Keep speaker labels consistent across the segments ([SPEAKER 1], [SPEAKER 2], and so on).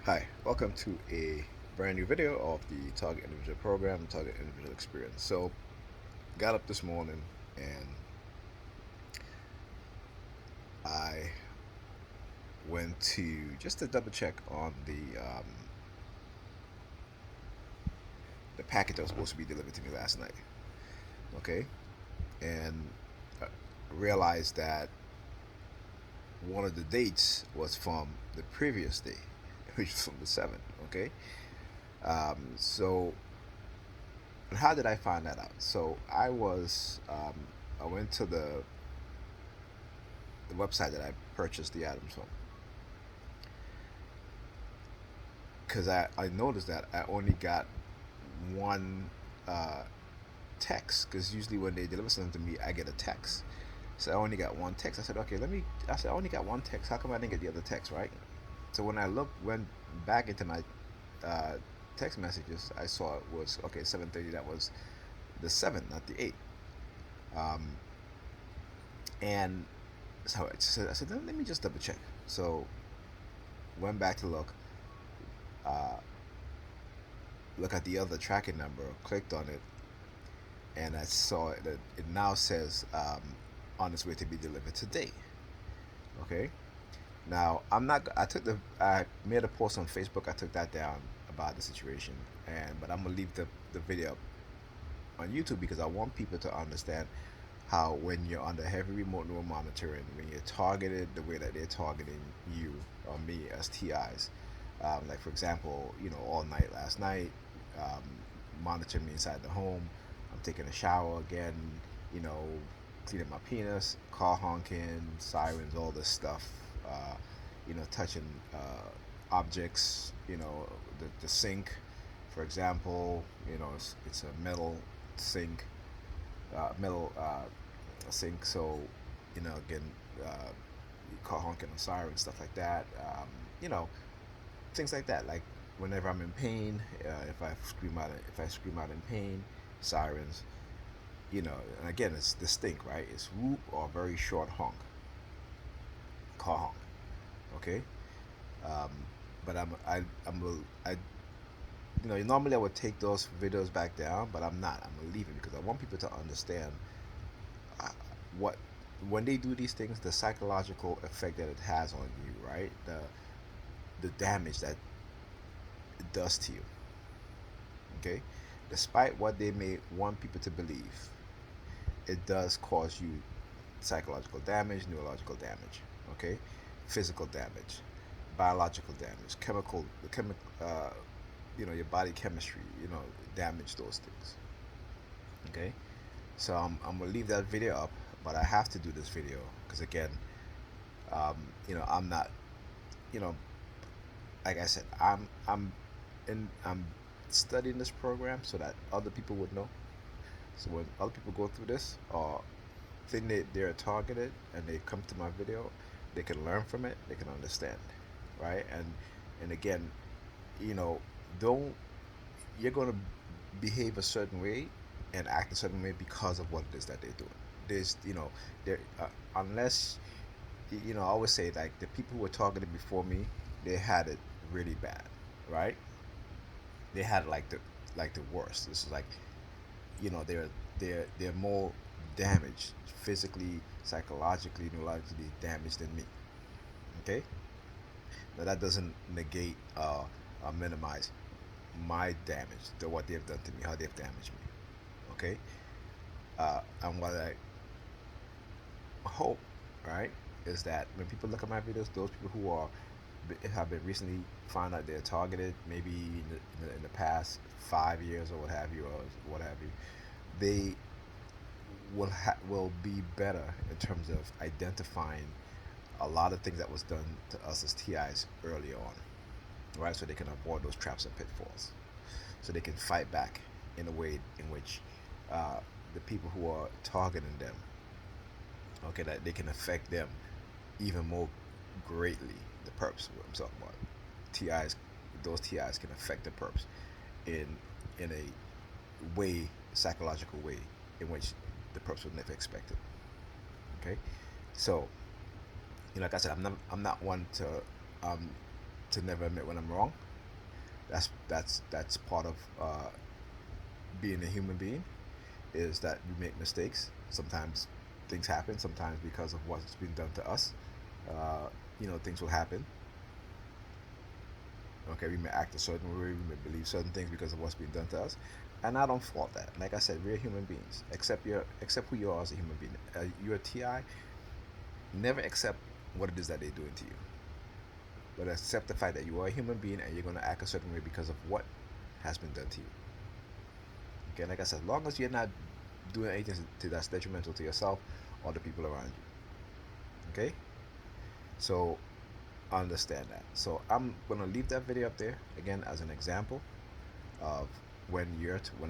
[SPEAKER 1] Hi, welcome to a brand new video of the Target Individual Program, Target Individual Experience. So, got up this morning and I went to just to double check on the packet that was supposed to be delivered to me last night. Okay, and uh, realized that one of the dates was from the previous day, which was from the 7th. Okay, so how did I find that out? So I went to the website that I purchased the items from because I noticed that I only got one uh, text because usually when they deliver something to me, I get a text. So I only got one text. I said, okay, I said, I only got one text. How come I didn't get the other text, right? So when I went back into my uh, text messages, I saw it was, okay, 7:30. That was the 7th, not the 8th. Um, and so I said, let me just double check. So went back to uh, look at the other tracking number, clicked on it, and I saw that it now says on its way to be delivered today. Okay. Now I'm not. I made a post on Facebook. I took that down about the situation, but I'm gonna leave the video up on YouTube because I want people to understand how when you're under heavy remote neural monitoring, when you're targeted the way that they're targeting you or me as TIs. Like for example, all night last night, um, monitoring me inside the home. I'm taking a shower again, you know, cleaning my penis, car honking, sirens, all this stuff. Touching objects, the sink, for example, it's a metal sink, metal sink. So, again, uh, car honking and sirens, stuff like that. You know, things like that. Like whenever I'm in pain, if I scream out in pain, sirens. And again, it's distinct, right? It's whoop or very short honk, car honk. Okay, um, but normally I would take those videos back down, but I'm not. I'm gonna leave it because I want people to understand uh, what when they do these things, the psychological effect that it has on you, right? The damage that it does to you. Okay, despite what they may want people to believe, it does cause you psychological damage, neurological damage. Okay, physical damage, biological damage, your body chemistry, damage those things. Okay, so I'm gonna leave that video up, but I have to do this video because again, um, I'm not, you know, like I said, I'm studying this program so that other people would know. So when other people go through this or think that they're targeted and they come to my video, they can learn from it, they can understand, right? And again, you know, don't you're gonna behave a certain way and act a certain way because of what it is that they're doing. There's, there unless I always say like the people who were targeted before me, they had it really bad, right? They had like the worst. This is like they're more damaged physically, psychologically, neurologically damaged than me. Okay, now that doesn't negate or minimize my damage, to what they've done to me, how they've damaged me. Okay, and what I hope, right, is that when people look at my videos, those people who have been recently found out they're targeted, maybe in the past 5 years or what have you, they will be better in terms of identifying a lot of things that was done to us as TIs early on, right? So they can avoid those traps and pitfalls. So they can fight back in a way in which uh, the people who are targeting them, okay, that they can affect them even more greatly. The perps, what I'm talking about, TIs, those TIs can affect the perps in a way, psychological way, in which the perps would never expect it. Okay, so like I said, I'm not one um, to never admit when I'm wrong. That's part of being a human being, is that we make mistakes. Sometimes things happen. Sometimes because of what's been done to us, things will happen. Okay, we may act a certain way, we may believe certain things because of what's been done to us, and I don't fault that. Like I said, we're human beings. Accept who you are as a human being. You're a TI. Never accept what it is that they're doing to you, but accept the fact that you are a human being and you're going to act a certain way because of what has been done to you. Okay, like I said, as long as you're not doing anything that's detrimental to yourself or the people around you. Okay, so understand that. So I'm gonna leave that video up there again as an example of when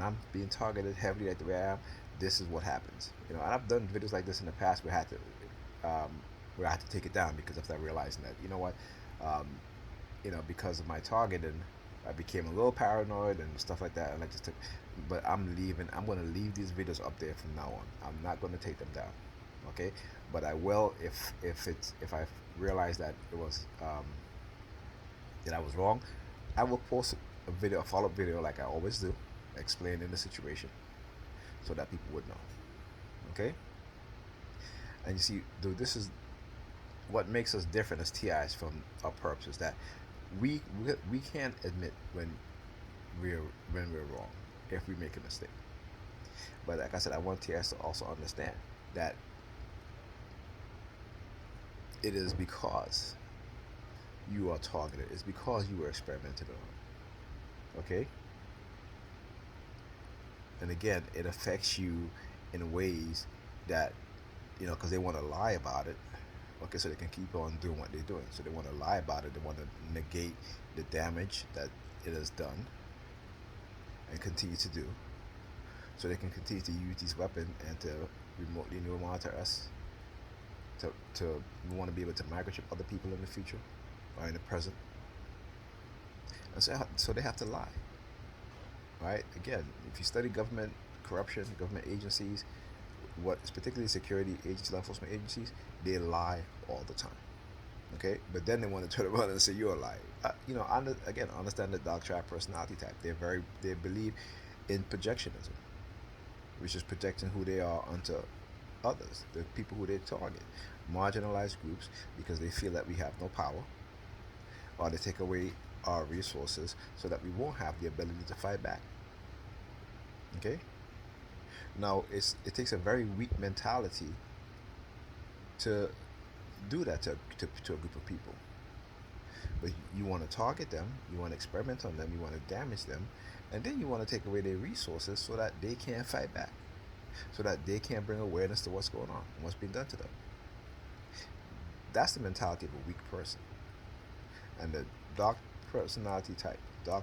[SPEAKER 1] I'm being targeted heavily like the way I am. This is what happens. And I've done videos like this in the past where I had to take it down because after realizing that um, because of my targeting, I became a little paranoid and stuff like that, and I just took. But I'm leaving. I'm gonna leave these videos up there from now on. I'm not gonna take them down. Okay, but I will if I realize that it was that I was wrong. I will post a follow-up video like I always do, explaining the situation so that people would know. Okay, and you see, dude, this is what makes us different as TIs from our perps, is that we can't admit we're when we're wrong if we make a mistake. But like I said, I want TIs to also understand that it is because you are targeted. It's because you were experimented on. Okay? And again, it affects you in ways that, because they want to lie about it. Okay, so they can keep on doing what they're doing. So they want to lie about it. They want to negate the damage that it has done and continue to do. So they can continue to use these weapons and to remotely monitor us. To want to be able to microchip other people in the future or in the present. And so they have to lie. Right? Again, if you study government corruption, government agencies, particularly security agencies, law enforcement agencies, they lie all the time. Okay, but then they want to turn around and say you're a liar. Understand the dog trap personality type. They believe in projectionism, which is projecting who they are onto others, the people who they target, marginalized groups, because they feel that we have no power, or they take away our resources so that we won't have the ability to fight back. Okay. Now it takes a very weak mentality to do that to a group of people. But you want to target them, you want to experiment on them, you want to damage them, and then you want to take away their resources so that they can't fight back, so that they can't bring awareness to what's going on and what's being done to them. That's the mentality of a weak person. And the dark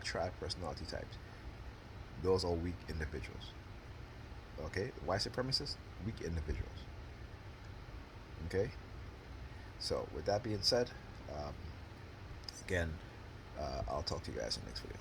[SPEAKER 1] tribe personality types, those are weak individuals. Okay, white supremacists, weak individuals. Okay, so with that being said, again, I'll talk to you guys in the next video.